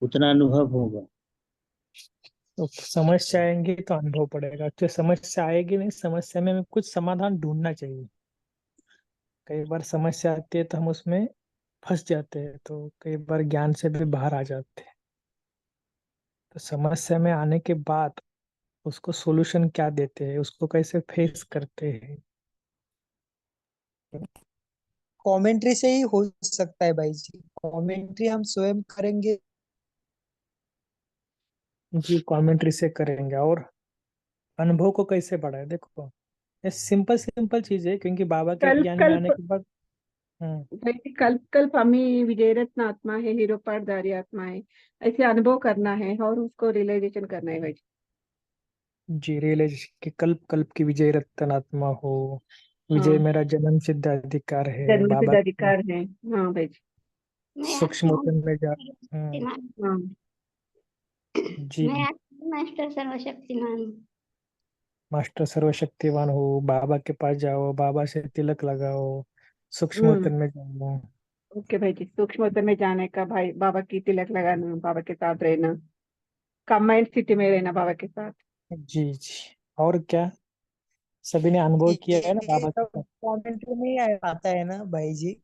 S10: उतना अनुभव होगा।
S2: तो समस्या आएंगी तो अनुभव पड़ेगा, तो समस्या आएगी नहीं, समस्या में हमें कुछ समाधान ढूंढना चाहिए। कई बार समस्या आती है तो हम उसमें फंस जाते हैं, तो कई बार ज्ञान से भी बाहर आ जाते हैं। तो समस्या में आने के बाद उसको सॉल्यूशन क्या देते हैं, उसको कैसे फेस करते हैं।
S9: कमेंट्री से ही हो सकता है भाई जी। कमेंट्री हम स्वयं करेंगे।
S2: जी, कमेंट्री से करेंगे। और अनुभव को कैसे बढ़ाए, देखो ये सिंपल सिंपल चीज है, क्योंकि बाबा के
S8: कल्प
S2: ज्ञान में आने
S8: कल्प
S2: के बाद। हम्म।
S8: भाई जी, कल्प कल्प हमें विजय रत्न आत्मा है, हीरो पाठधारी आत्मा है, ऐसे अनुभव करना है और उसको रियलाइजेशन करना है भाई जी।
S2: जी, रियलाइज कि कल्प कल्प की विजय रत्नात्मा हो, विजय
S8: हाँ,
S2: मेरा जन्म सिद्ध अधिकार है
S8: जन्म सिद्ध
S2: बाबा के
S8: अधिकार है। हाँ भाई जी।
S12: मैं
S2: सूक्ष्म
S12: आत्मा हूँ,
S2: वतन में जा।
S12: शक्तिमान।
S8: हाँ,
S2: जी,
S12: मैं मास्टर सर्वशक्तिमान हूँ।
S2: मास्टर सर्वशक्तिवान हो, बाबा के पास जाओ, बाबा से तिलक लगाओ, सूक्ष्म
S8: हम्म।
S2: वतन में जाओ।
S8: ओके भाई जी, सूक्ष्म में जाने का, भाई बाबा की तिलक लगाना, बाबा के साथ रहना, कंबाइंड सिटी में रहना बाबा के साथ।
S2: जी जी। और क्या, सभी ने अनुभव किया है ना
S9: ये
S2: बाबा के
S9: सब
S2: साथ।
S9: कमेंट्री में ही आता है ना भाई जी।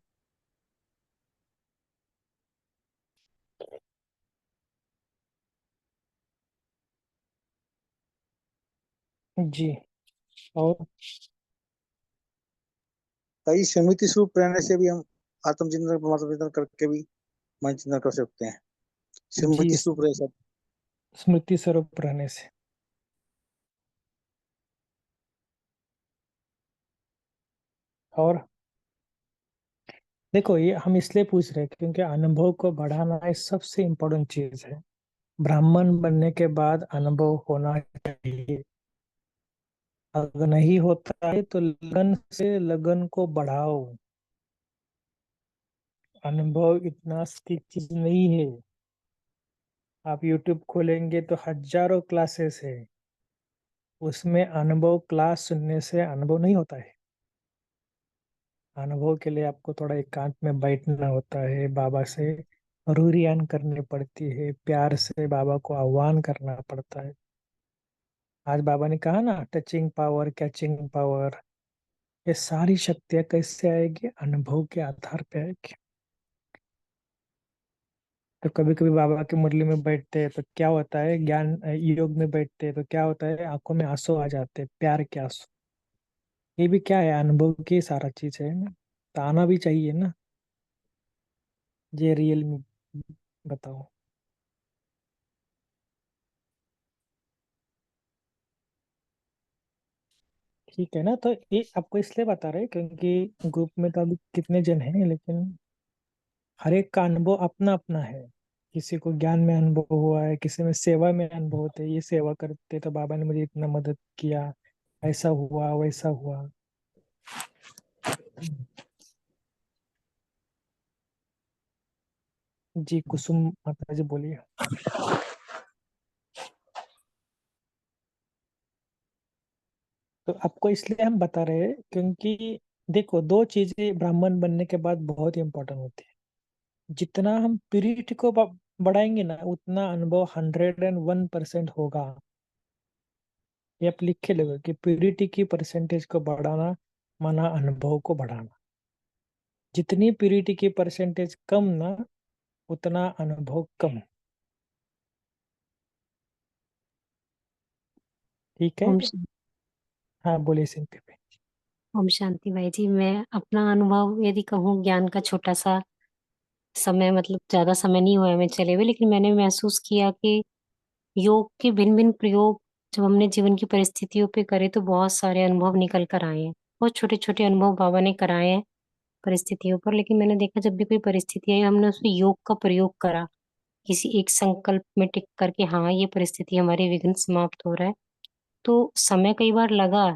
S2: जी। और
S10: कई समिति स्वरूप रहने से भी हम आत्मचिंतन परमात्म चिंतन करके भी मन चिंतन कर सकते हैं।
S2: जी,
S10: समिति स्वरूप रह सकते।
S2: स्मृति स्वरूप रहने से। और देखो, ये हम इसलिए पूछ रहे हैं क्योंकि अनुभव को बढ़ाना ये सबसे इम्पोर्टेंट चीज है। ब्राह्मण बनने के बाद अनुभव होना चाहिए। अगर नहीं होता है तो लगन से लगन को बढ़ाओ। अनुभव इतना सटीक चीज नहीं है। आप YouTube खोलेंगे तो हजारों क्लासेस है, उसमें अनुभव क्लास सुनने से अनुभव नहीं होता है। अनुभव के लिए आपको थोड़ा एकांत में बैठना होता है, बाबा से रूरियान करनी पड़ती है, प्यार से बाबा को आह्वान करना पड़ता है। आज बाबा ने कहा ना, टचिंग पावर, कैचिंग पावर, ये सारी शक्तियां कैसे आएगी, अनुभव के आधार पे आएगी। तो कभी कभी बाबा की मुरली में बैठते हैं तो क्या होता है, ज्ञान योग में बैठते हैं तो क्या होता है, आंखों में आंसू आ जाते हैं, प्यार के आंसू। ये भी क्या है, अनुभव की सारा चीज है ना। तो आना भी चाहिए ना, ये रियल में। बताओ। ठीक है ना, तो ये आपको इसलिए बता रहे हैं क्योंकि ग्रुप में तो अभी कितने जन हैं, लेकिन हर एक का अनुभव अपना अपना है। किसी को ज्ञान में अनुभव हुआ है, किसी में सेवा में अनुभव होते, ये सेवा करते तो बाबा ने मुझे इतना मदद किया, ऐसा हुआ वैसा हुआ। जी कुसुम माता जी बोलिए। तो आपको इसलिए हम बता रहे हैं क्योंकि देखो, दो चीजें ब्राह्मण बनने के बाद बहुत इंपॉर्टेंट होती है। जितना हम पीरियड को बढ़ाएंगे ना, उतना अनुभव 101% होगा। ये आप लिख के लोगे कि प्योरिटी की परसेंटेज को बढ़ाना माना अनुभव को बढ़ाना। जितनी प्योरिटी की परसेंटेज कम ना, उतना अनुभव कम। ठीक है।
S13: ओम
S2: हाँ बोलिए सिंपी पे।
S13: ओम शांति भाई जी, मैं अपना अनुभव यदि कहूँ, ज्ञान का छोटा सा समय, मतलब ज्यादा समय नहीं हुआ है मैं चले हुए, लेकिन मैंने महसूस किया कि योग के भिन्न भिन्न प्रयोग जब हमने जीवन की परिस्थितियों पे करे तो बहुत सारे अनुभव निकल कर आए हैं। बहुत छोटे छोटे अनुभव बाबा ने कराए हैं परिस्थितियों पर, लेकिन मैंने देखा जब भी कोई परिस्थिति आई, हमने उसमें योग का प्रयोग करा, किसी एक संकल्प में टिक करके, हाँ ये परिस्थिति हमारी विघ्न समाप्त हो रहा है। तो समय कई बार लगा,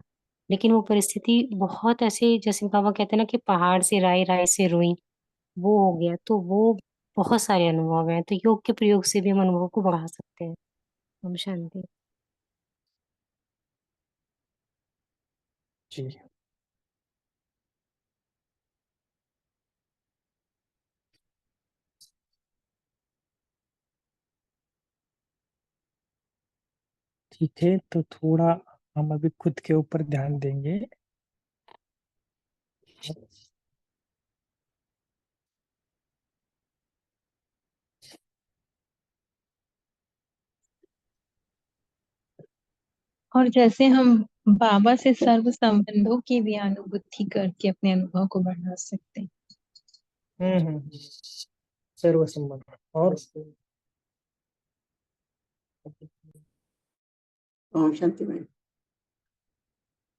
S13: लेकिन वो परिस्थिति बहुत ऐसे, जैसे बाबा कहते हैं ना कि पहाड़ से राई, राई से रुई, वो हो गया। तो वो बहुत सारे अनुभव हैं, तो योग के प्रयोग से भी हम अनुभव को बढ़ा सकते हैं। ओम शांति।
S2: जी ठीक है, तो थोड़ा हम अभी खुद के ऊपर ध्यान देंगे।
S14: और जैसे हम बाबा से सर्व संबंधों की भी अनुभूति करके अपने अनुभव को बढ़ा सकते हैं।
S2: सर्व संबंध और
S6: ओम शांति में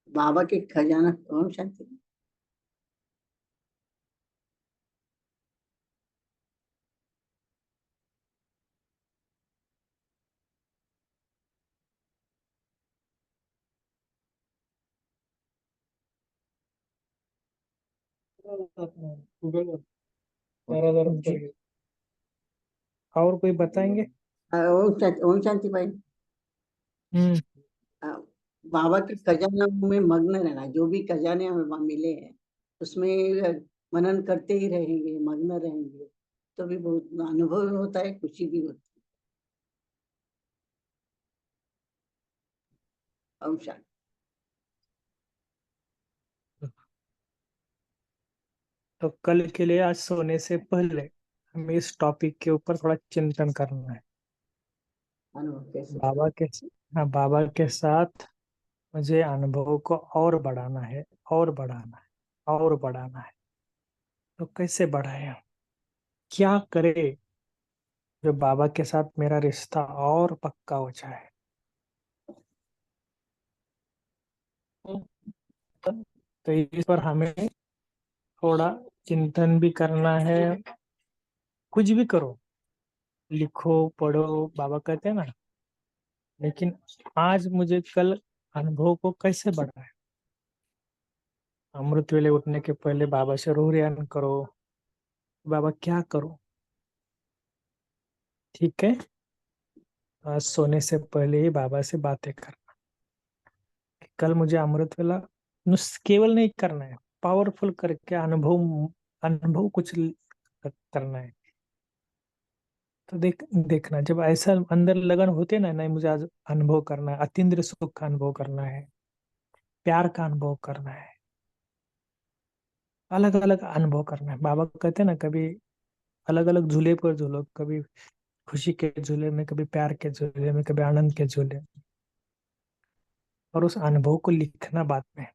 S6: बाबा के खजाना। ओम शांति।
S2: जी, और कोई बताएंगे?
S6: ओम शांति भाई। अ, बाबा के खजाना में मग्न रहना, जो भी खजाने हमें वहाँ मिले हैं उसमें मनन करते ही रहेंगे, मग्न रहेंगे, तो भी बहुत अनुभव होता है, खुशी भी होती है। ओम शांति।
S2: तो कल के लिए आज सोने से पहले हमें इस टॉपिक के ऊपर थोड़ा चिंतन करना है।
S6: अनुभव कैसे
S2: बाबा के हाँ, बाबा के साथ मुझे अनुभव को और बढ़ाना है, और बढ़ाना है, और बढ़ाना है। तो कैसे बढ़ाए, क्या करे जो बाबा के साथ मेरा रिश्ता और पक्का हो जाए। तो इस पर हमें थोड़ा चिंतन भी करना है। कुछ भी करो, लिखो पढ़ो, बाबा कहते हैं ना, लेकिन आज मुझे कल अनुभव को कैसे बढ़ाए। अमृत वेले उठने के पहले बाबा से रोहरियान करो, बाबा क्या करो। ठीक है, आज सोने से पहले ही बाबा से बातें करना कि कल मुझे अमृत वेला केवल नहीं करना है, पावरफुल करके अनुभव अनुभव कुछ करना है। तो देखना, जब ऐसा अंदर लगन होती है ना, नहीं मुझे आज अनुभव करना है, अतीन्द्रिय सुख का अनुभव करना है, प्यार का अनुभव करना है, अलग अलग अनुभव करना है। बाबा कहते हैं ना, कभी अलग अलग झूले पर झूलो, कभी खुशी के झूले में, कभी प्यार के झूले में, कभी आनंद के झूले में। और उस अनुभव को लिखना बाद में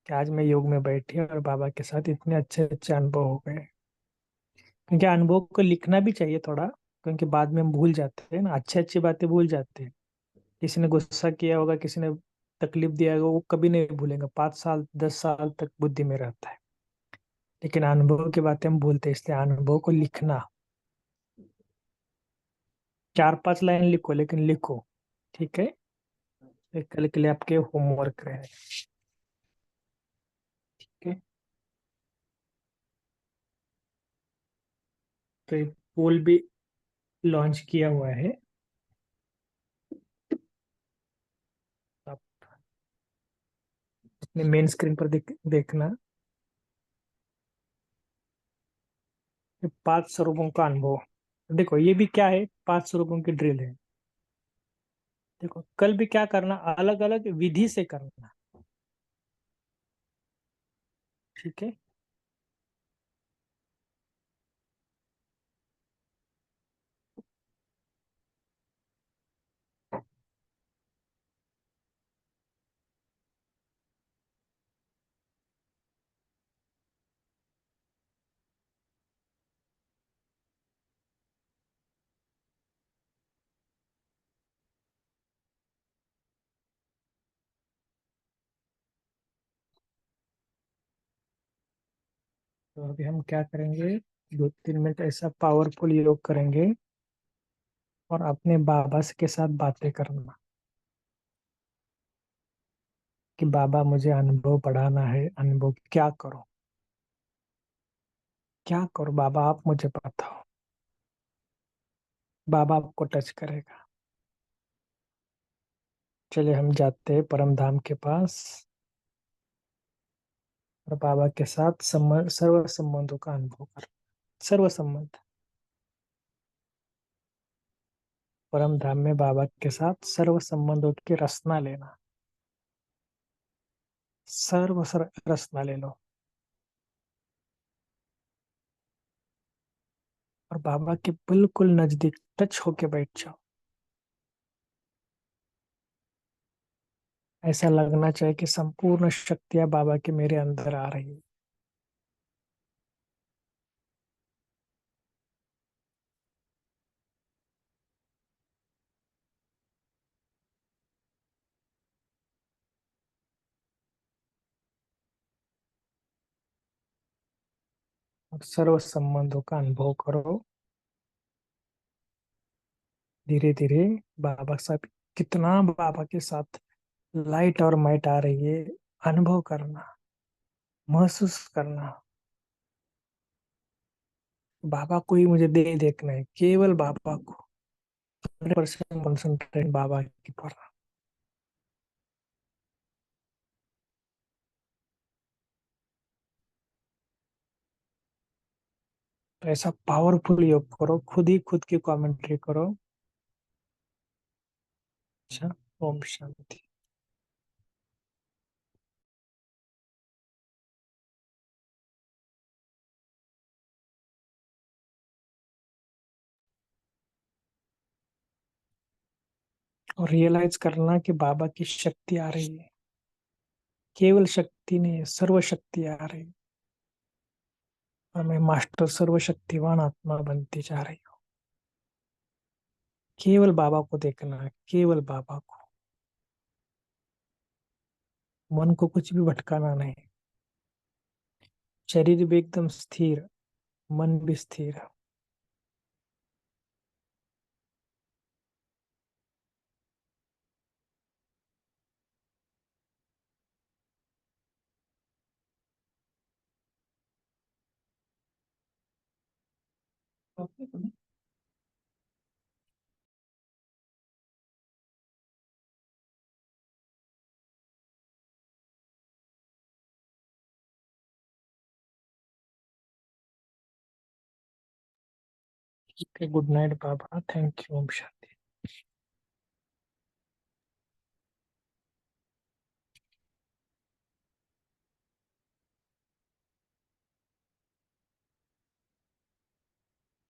S2: कि आज मैं योग में बैठी और बाबा के साथ इतने अच्छे अच्छे अनुभव हो गए। क्योंकि अनुभव को लिखना भी चाहिए थोड़ा, क्योंकि बाद में हम भूल जाते हैं ना, अच्छी अच्छी बातें भूल जाते हैं। किसी ने गुस्सा किया होगा, किसी ने तकलीफ दिया है वो कभी नहीं भूलेंगे, 5 साल 10 साल तक बुद्धि में रहता है। लेकिन अनुभव की बातें हम बोलते हैं, इसलिए अनुभव को लिखना, 4-5 लाइन लिखो लेकिन लिखो, ठीक है। ये कल के लिए आपके होमवर्क रहे, ठीक है। तो ये पोल भी लॉन्च किया हुआ है, आप अपने मेन स्क्रीन पर देखना। ये 5 स्वरूपों का अनुभव, देखो ये भी क्या है, 5 स्वरूपों की ड्रिल है। देखो कल भी क्या करना, अलग अलग विधि से करना, ठीक है। तो अभी हम क्या करेंगे, 2-3 मिनट ऐसा पावरफुल योग करेंगे और अपने बाबा के साथ बातें करना कि बाबा मुझे अनुभव बढ़ाना है, अनुभव क्या करो, क्या करो बाबा आप मुझे बताओ। बाबा आपको टच करेगा। चलिए हम जाते हैं परम धाम के पास और बाबा के साथ सर्व संबंधों का अनुभव कर, सर्व संबंध, परम धाम में बाबा के साथ सर्व संबंधों की रसना लेना, रसना ले लो और बाबा के बिल्कुल नजदीक टच होके बैठ जाओ। ऐसा लगना चाहिए कि संपूर्ण शक्तियां बाबा के मेरे अंदर आ रही है। और सर्व संबंधों का अनुभव करो धीरे धीरे। बाबा साहब कितना बाबा के साथ लाइट और माइट आ रही है, अनुभव करना, महसूस करना। बाबा को ही मुझे दे देखना है, केवल बाबा को, 100% कंसंट्रेट बाबा की पर। तो ऐसा पावरफुल योग करो, खुद ही खुद की कमेंट्री करो। अच्छा, ओम शांति। और रियलाइज करना कि बाबा की शक्ति आ रही है, केवल शक्ति नहीं है, सर्व शक्ति आ रही है और मैं मास्टर सर्वशक्तिवान आत्मा बनती जा रही हूँ। केवल बाबा को देखना है, केवल बाबा को, मन को कुछ भी भटकाना नहीं। शरीर भी एकदम स्थिर, मन भी स्थिर। ठीक है, गुड नाइट बाबा, थैंक यू, ओम शांति।